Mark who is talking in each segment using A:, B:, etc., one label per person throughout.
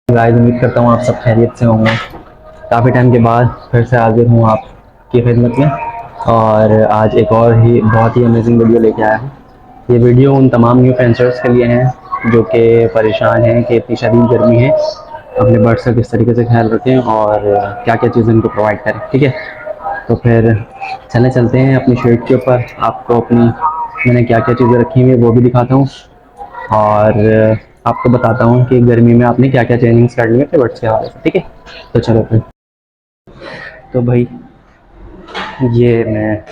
A: Guys, उम्मीद करता हूँ आप सब खैरियत से होंगे। काफ़ी टाइम के बाद फिर से हाजिर हूँ आपकी खिदमत में। और आज एक और ही बहुत ही अमेजिंग वीडियो लेके आया हूँ। ये वीडियो उन तमाम न्यू फेंसर्स के लिए हैं जो कि परेशान हैं कि इतनी शदीद गर्मी है, अपने बर्ड्स का किस तरीके से ख्याल रखें और क्या क्या चीज़ें इनको प्रोवाइड करें। ठीक है, तो फिर चलते हैं अपनी शेड के ऊपर। आपको अपनी मैंने क्या क्या चीज़ें रखी हुई है वो भी दिखाता हूँ, और आपको बताता हूँ कि गर्मी में आपने क्या क्या चेंजिंग्स करनी है अपने बर्ड्स के हवाले से। ठीक है, तो चलो फिर। तो भाई, ये मैं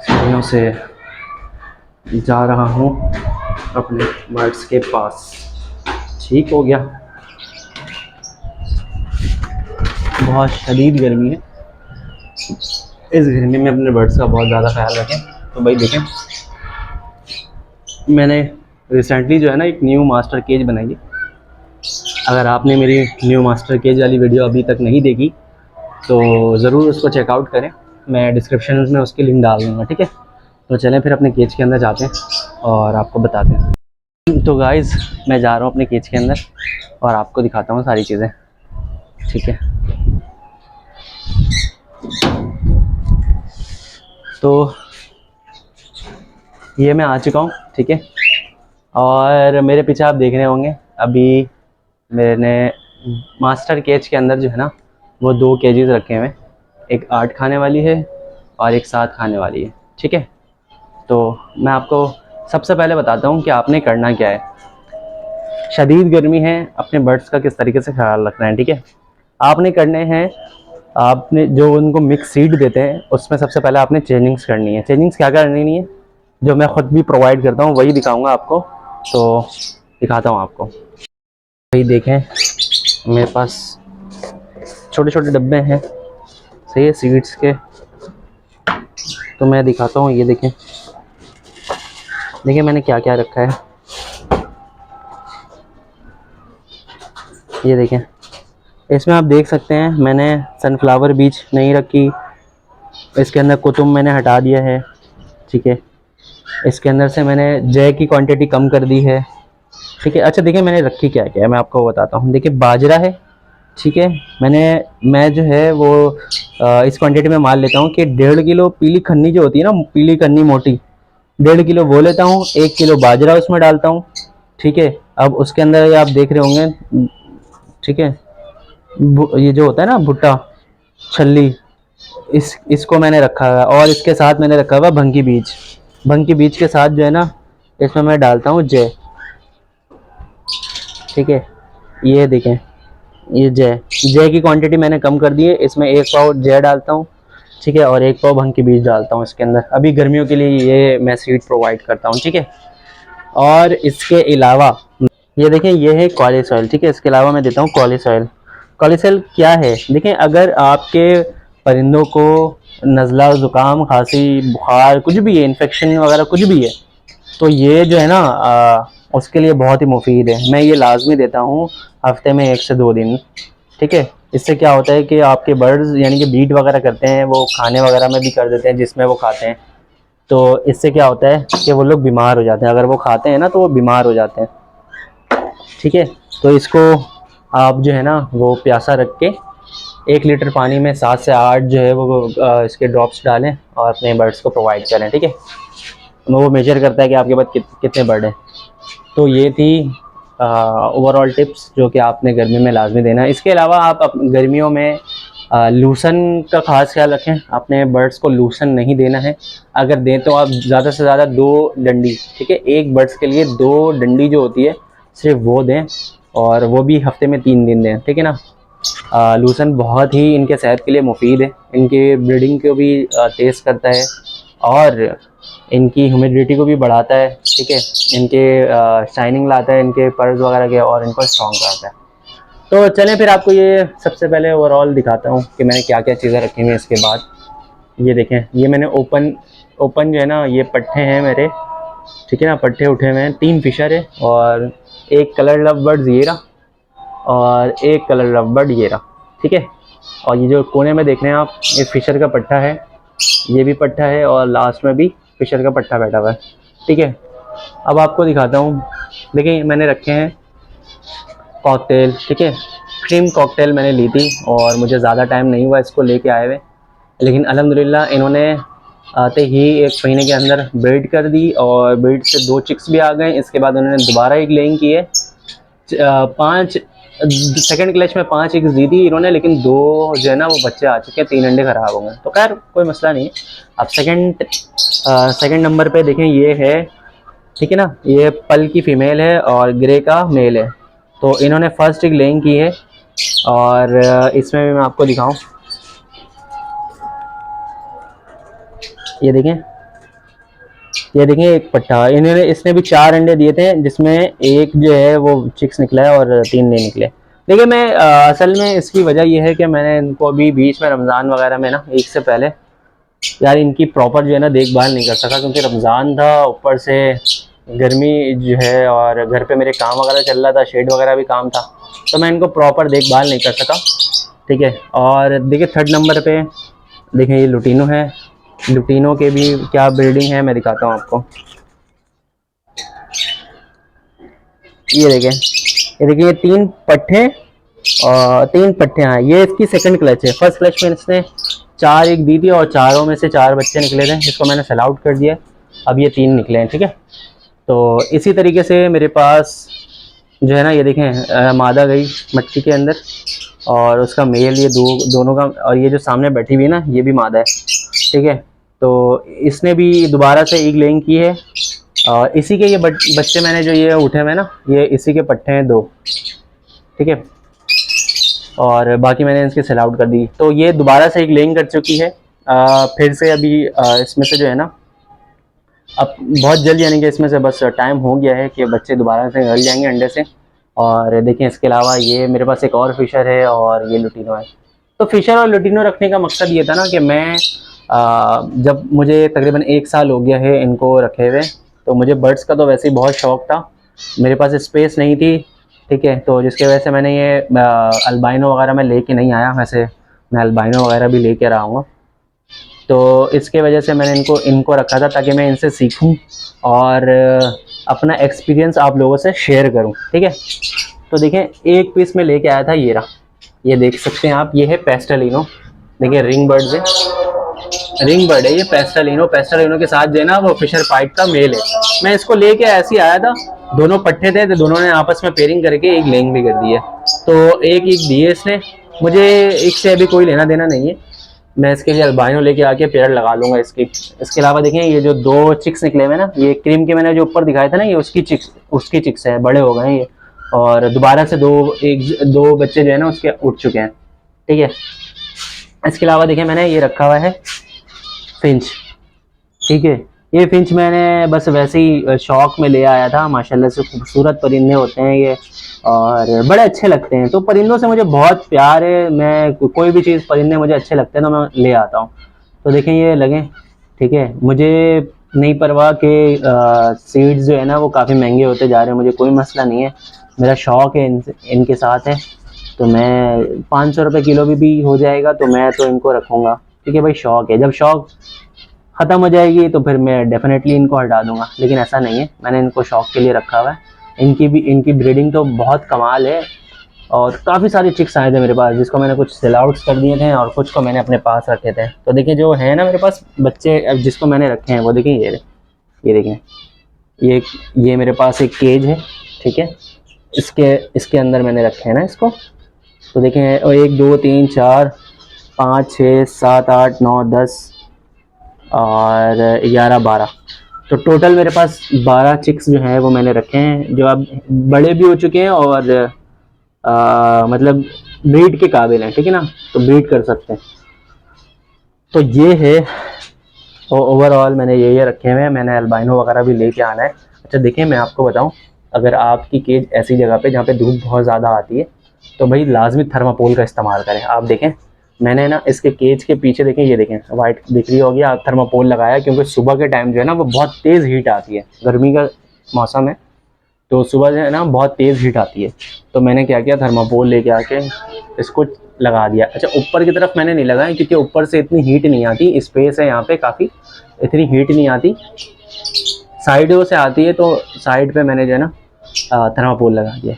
A: सीढ़ियों से जा रहा हूँ अपने बर्ड्स के पास। ठीक हो गया, बहुत शदीद गर्मी है। इस गर्मी में अपने बर्ड्स का बहुत ज़्यादा ख्याल रखें। तो भाई देखें, मैंने रिसेंटली जो है ना एक न्यू मास्टर केज बनाई है। अगर आपने मेरी न्यू मास्टर केज वाली वीडियो अभी तक नहीं देखी तो ज़रूर उसको चेकआउट करें। मैं डिस्क्रिप्शन में उसकी लिंक डाल दूँगा। ठीक है, तो चलें फिर अपने केज के अंदर जाते हैं और आपको बताते हैं। तो गाइज़, मैं जा रहा हूँ अपने केज के अंदर और आपको दिखाता हूँ सारी चीज़ें। ठीक है, तो ये मैं आ चुका हूँ। ठीक है, और मेरे पीछे आप देख रहे होंगे अभी मैंने मास्टर केज के अंदर जो है ना वो 2 केजेस रखे हुए हैं। एक 8 खाने वाली है और एक 7 खाने वाली है। ठीक है, तो मैं आपको सबसे पहले बताता हूँ कि आपने करना क्या है। शदीद गर्मी है, अपने बर्ड्स का किस तरीके से ख्याल रखना है। ठीक है, आपने करने हैं, आपने जो उनको मिक्स सीड देते हैं उसमें सबसे पहले आपने चेंजिंग्स करनी है। चेंजिंग्स क्या करनी है, जो मैं ख़ुद भी प्रोवाइड करता हूँ वही दिखाऊंगा आपको। तो दिखाता हूँ आपको। वही देखें, मेरे पास छोटे छोटे डब्बे हैं, सही है, सीड्स के। तो मैं दिखाता हूँ, ये देखें, देखिए मैंने क्या क्या रखा है। ये देखें, इसमें आप देख सकते हैं मैंने सनफ्लावर बीज नहीं रखी, इसके अंदर कुतुम मैंने हटा दिया है। ठीक है, इसके अंदर से मैंने जय की क्वांटिटी कम कर दी है। ठीक है, अच्छा देखिए मैंने रखी क्या क्या है, मैं आपको बताता हूँ। देखिए बाजरा है। ठीक है, मैं जो है वो इस क्वांटिटी में मान लेता हूँ कि 1.5 किलो पीली खन्नी जो होती है ना, पीली खन्नी मोटी, 1.5 किलो वो लेता हूँ। 1 किलो बाजरा उसमें डालता हूँ। ठीक है, अब उसके अंदर आप देख रहे होंगे, ठीक है, ये जो होता है ना भुट्टा, छल्ली, इसको मैंने रखा हुआ है। और इसके साथ मैंने रखा हुआ भंगी बीज। भंगी बीज के साथ जो है ना इसमें मैं डालता हूँ जय। ठीक है, ये देखें, ये जय जय की क्वांटिटी मैंने कम कर दी है, इसमें 1 पाव जय डालता हूँ। ठीक है, और 1 पाव भंग की बीज डालता हूँ इसके अंदर। अभी गर्मियों के लिए ये मैं सीड प्रोवाइड करता हूँ। ठीक है, और इसके अलावा ये देखें, ये है कॉलिस ऑयल। ठीक है, इसके अलावा मैं देता हूँ कॉलिस ऑयल। कॉलिस ऑयल क्या है, देखें, अगर आपके परिंदों को नज़ला, ज़ुकाम, खांसी, बुखार कुछ भी है, इन्फेक्शन वगैरह कुछ भी है, तो ये जो है ना उसके लिए बहुत ही मुफीद है। मैं ये लाजमी देता हूँ हफ्ते में 1 से 2 दिन। ठीक है, इससे क्या होता है कि आपके बर्ड्स यानी कि बीट वगैरह करते हैं, वो खाने वगैरह में भी कर देते हैं जिसमें वो खाते हैं। तो इससे क्या होता है कि वो लोग बीमार हो जाते हैं, अगर वो खाते हैं ना तो वो बीमार हो जाते हैं। ठीक है, तो इसको आप जो है ना वो प्यासा रख के 1 लीटर पानी में 7 से 8 जो है वो इसके ड्रॉप्स डालें और अपने बर्ड्स को प्रोवाइड करें। ठीक है, तो वो मेजर करता है कि आपके पास कितने बर्ड हैं। तो ये थी ओवरऑल टिप्स जो कि आपने गर्मी में लाजमी देना है। इसके अलावा आप गर्मियों में लूसन का खास ख्याल रखें, अपने बर्ड्स को लूसन नहीं देना है। अगर दें तो आप ज़्यादा से ज़्यादा 2 डंडी, ठीक है, एक बर्ड्स के लिए 2 डंडी जो होती है सिर्फ वो दें, और वो भी हफ्ते में 3 दिन दें। ठीक है ना, लूसन बहुत ही इनके सेहत के लिए मुफीद है, इनके ब्रीडिंग को भी तेज़ करता है और इनकी ह्यूमिडिटी को भी बढ़ाता है। ठीक है, इनके शाइनिंग लाता है इनके पर्स वगैरह के, और इनको स्ट्रॉन्ग कराता है। तो चलें फिर आपको ये सबसे पहले ओवरऑल दिखाता हूँ कि मैंने क्या क्या चीज़ें रखी हुई इसके बाद। ये देखें, ये मैंने ओपन ओपन जो है ना ये पट्टे हैं मेरे। ठीक है ना, पट्टे उठे हुए हैं। 3 फिशर है और एक कलर लव बर्ड ये रहा और एक कलर लव बर्ड ये रहा। ठीक है, और ये जो कोने में देख रहे हैं आप, ये फिशर का पट्टा है, ये भी पट्टा है, और लास्ट में भी फिशर का पट्टा बैठा हुआ है। ठीक है, अब आपको दिखाता हूँ। देखिए मैंने रखे हैं कॉकटेल, ठीक है, क्रीम कॉकटेल मैंने ली थी और मुझे ज़्यादा टाइम नहीं हुआ इसको लेके आए हुए, लेकिन अल्हम्दुलिल्लाह इन्होंने आते ही 1 महीने के अंदर ब्रीड कर दी और ब्रीड से 2 चिक्स भी आ गए। इसके बाद उन्होंने दोबारा एक लेइंग की है, 5 सेकेंड क्लच में 5 एग्स दी थी इन्होंने, लेकिन 2 जो है ना वो बच्चे आ चुके हैं, 3 अंडे ख़राब हो गए। तो खैर कोई मसला नहीं है। अब सेकंड नंबर पे देखें, ये है, ठीक है ना, ये पल की फ़ीमेल है और ग्रे का मेल है। तो इन्होंने फर्स्ट एक लेइंग की है और इसमें भी मैं आपको दिखाऊं, ये देखें, ये देखें एक पट्टा, इसने भी 4 अंडे दिए थे, जिसमें एक जो है वो चिक्स निकला है और 3 नहीं निकले। देखिए मैं असल में इसकी वजह ये है कि मैंने इनको अभी बीच में रमज़ान वगैरह में ना, ईद से पहले यार इनकी प्रॉपर जो है ना देखभाल नहीं कर सका, क्योंकि रमज़ान था, ऊपर से गर्मी जो है और घर पे मेरे काम वगैरह चल रहा था, शेड वगैरह भी काम था, तो मैं इनको प्रॉपर देखभाल नहीं कर सका, ठीक है। और देखिए थर्ड नंबर पे देखें, ये लुटीनो है। लुटीनो के भी क्या ब्रीडिंग है मैं दिखाता हूँ आपको। ये देखें, ये 3 पट्टे और 3 पट्टे हैं। ये इसकी सेकंड क्लच है। फर्स्ट क्लच में इसने 4 एक दी थी और चारों में से 4 बच्चे निकले थे, इसको मैंने सेल आउट कर दिया। अब ये 3 निकले हैं, ठीक है। तो इसी तरीके से मेरे पास जो है ना, ये देखें मादा गई मट्टी के अंदर और उसका मेल, ये दोनों का, और ये जो सामने बैठी हुई है ना, ये भी मादा है, ठीक है। तो इसने भी दोबारा से एक लेइंग की है और इसी के ये बच्चे मैंने जो ये उठे हुए ना, ये इसी के पट्टे हैं 2, ठीक है। और बाकी मैंने इसके सेल आउट कर दी। तो ये दोबारा से एक लेइंग कर चुकी है फिर से। अभी इसमें से जो है ना, अब बहुत जल्द, यानी कि इसमें से बस टाइम हो गया है कि बच्चे दोबारा से निकल जाएंगे अंडे से। और देखें इसके अलावा ये मेरे पास एक और फिशर है और ये लुटीनो है। तो फिशर और लुटीनो रखने का मकसद ये था ना कि मैं जब मुझे तकरीबन 1 साल हो गया है इनको रखे हुए, तो मुझे बर्ड्स का तो वैसे ही बहुत शौक़ था, मेरे पास स्पेस नहीं थी, ठीक है। तो जिसकी वजह से मैंने ये अल्बाइनो वगैरह मैं लेके नहीं आया, वैसे मैं अल्बाइनो वगैरह भी लेके रहा हूँ। तो इसके वजह से मैंने इनको रखा था ताकि मैं इनसे सीखूं और अपना एक्सपीरियंस आप लोगों से शेयर करूं, ठीक है। तो देखें एक पीस में लेके आया था, ये रहा, ये देख सकते हैं आप, ये है पेस्टलिनो। देखिए रिंग बर्ड है, रिंग बर्ड है ये पेस्टलिनो। पेस्टलिनो के साथ जो है ना वो फिशर पाइट का मेल है। मैं इसको लेके ऐसे ही आया था, दोनों पट्टे थे तो दोनों ने आपस में पेयरिंग करके एक लेंग भी कर दी है। तो एक दी है इसने, मुझे एक से अभी कोई लेना देना नहीं है, मैं इसके लिए अल्बाइनो लेके आके पेयर लगा लूँगा इसकी। इसके अलावा देखें ये जो 2 चिक्स निकले हुए ना, ये क्रीम के मैंने जो ऊपर दिखाए थे ना, ये उसकी चिक्स है, बड़े हो गए हैं ये, और दोबारा से 2 बच्चे जो है ना उसके उठ चुके हैं, ठीक है। इसके अलावा देखें मैंने ये रखा हुआ है फिंच, ठीक है। ये फिंच मैंने बस वैसे ही शौक में ले आया था, माशाल्लाह से खूबसूरत परिंदे होते हैं ये और बड़े अच्छे लगते हैं। तो परिंदों से मुझे बहुत प्यार है, मैं कोई भी चीज़ परिंदे मुझे अच्छे लगते हैं तो मैं ले आता हूँ। तो देखें ये लगे, ठीक है। मुझे नहीं परवाह कि सीड्स जो है ना वो काफ़ी महंगे होते जा रहे हैं, मुझे कोई मसला नहीं है, मेरा शौक़ है इनके साथ है। तो मैं 500 रुपये किलो भी हो जाएगा तो मैं तो इनको रखूँगा, ठीक है भाई, शौक़ है। जब शौक़ ख़त्म हो जाएगी तो फिर मैं डेफिनेटली इनको हटा दूंगा, लेकिन ऐसा नहीं है, मैंने इनको शौक़ के लिए रखा हुआ है। इनकी ब्रीडिंग तो बहुत कमाल है और काफ़ी सारे चिक्स आए थे मेरे पास, जिसको मैंने कुछ सेल आउट्स कर दिए थे और कुछ को मैंने अपने पास रखे थे। तो देखिए जो है ना मेरे पास बच्चे अब जिसको मैंने रखे हैं वो देखिए, ये देखें, ये मेरे पास एक केज है, ठीक है। इसके अंदर मैंने रखे हैं ना इसको। तो देखें 1 2 3 4 5 6 7 8 9 10 और 11 12, तो टोटल मेरे पास 12 चिक्स जो हैं वो मैंने रखे हैं, जो अब बड़े भी हो चुके हैं और मतलब ब्रीड के काबिल हैं, ठीक है ना, तो ब्रीड कर सकते हैं। तो ये है ओवरऑल मैंने ये रखे हुए हैं, मैंने अल्बाइनो वगैरह भी लेके आना है। अच्छा देखिए मैं आपको बताऊं, अगर आपकी केज ऐसी जगह पे जहाँ पे धूप बहुत ज़्यादा आती है तो भाई लाजमी थर्माकोल का इस्तेमाल करें। आप देखें मैंने ना इसके केज के पीछे देखें, ये देखें वाइट दिख रही होगी, आप थर्माकोल लगाया, क्योंकि सुबह के टाइम जो है ना वो बहुत तेज़ हीट आती है, गर्मी का मौसम है तो सुबह जो है ना बहुत तेज़ हीट आती है। तो मैंने क्या किया, थर्माकोल लेके आके इसको लगा दिया। अच्छा ऊपर की तरफ मैंने नहीं लगाया क्योंकि ऊपर से इतनी हीट नहीं आती, स्पेस है यहाँ पे काफ़ी, इतनी हीट नहीं आती, साइडों से आती है, तो साइड पे मैंने जो है ना थर्माकोल लगा दिया।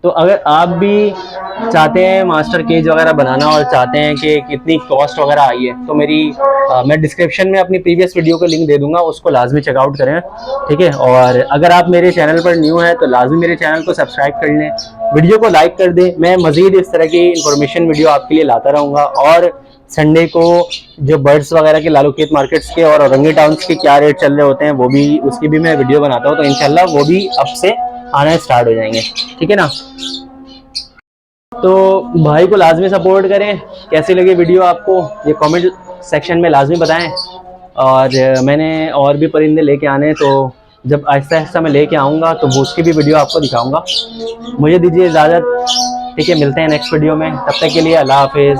A: तो अगर आप भी चाहते हैं मास्टर केज वगैरह बनाना और चाहते हैं कि कितनी कॉस्ट वगैरह आई है, तो मैं डिस्क्रिप्शन में अपनी प्रीवियस वीडियो का लिंक दे दूंगा, उसको लाजमी चेकआउट करें, ठीक है। और अगर आप मेरे चैनल पर न्यू हैं तो लाजमी मेरे चैनल को सब्सक्राइब कर लें, वीडियो को लाइक कर दें। मैं मज़ीद इस तरह की इंफॉर्मेशन वीडियो आपके लिए लाता रहूँगा। और संडे को जो बर्ड्स वगैरह के लालूकेत मार्केट्स के और औरंगी टाउन्स के क्या रेट चल रहे होते हैं, वो भी उसकी भी मैं वीडियो बनाता हूँ। तो इंशाल्लाह वो भी अब से आना स्टार्ट हो जाएंगे, ठीक है ना। तो भाई को लाजमी सपोर्ट करें। कैसी लगी वीडियो आपको ये कमेंट सेक्शन में लाजमी बताएं। और मैंने और भी परिंदे लेके आने हैं, तो जब आहिस्ता आहिस्ता मैं लेके आऊँगा तो वो उसकी भी वीडियो आपको दिखाऊंगा। मुझे दीजिए इजाज़त, ठीक है। मिलते हैं नेक्स्ट वीडियो में, तब तक के लिए अल्लाह हाफिज़।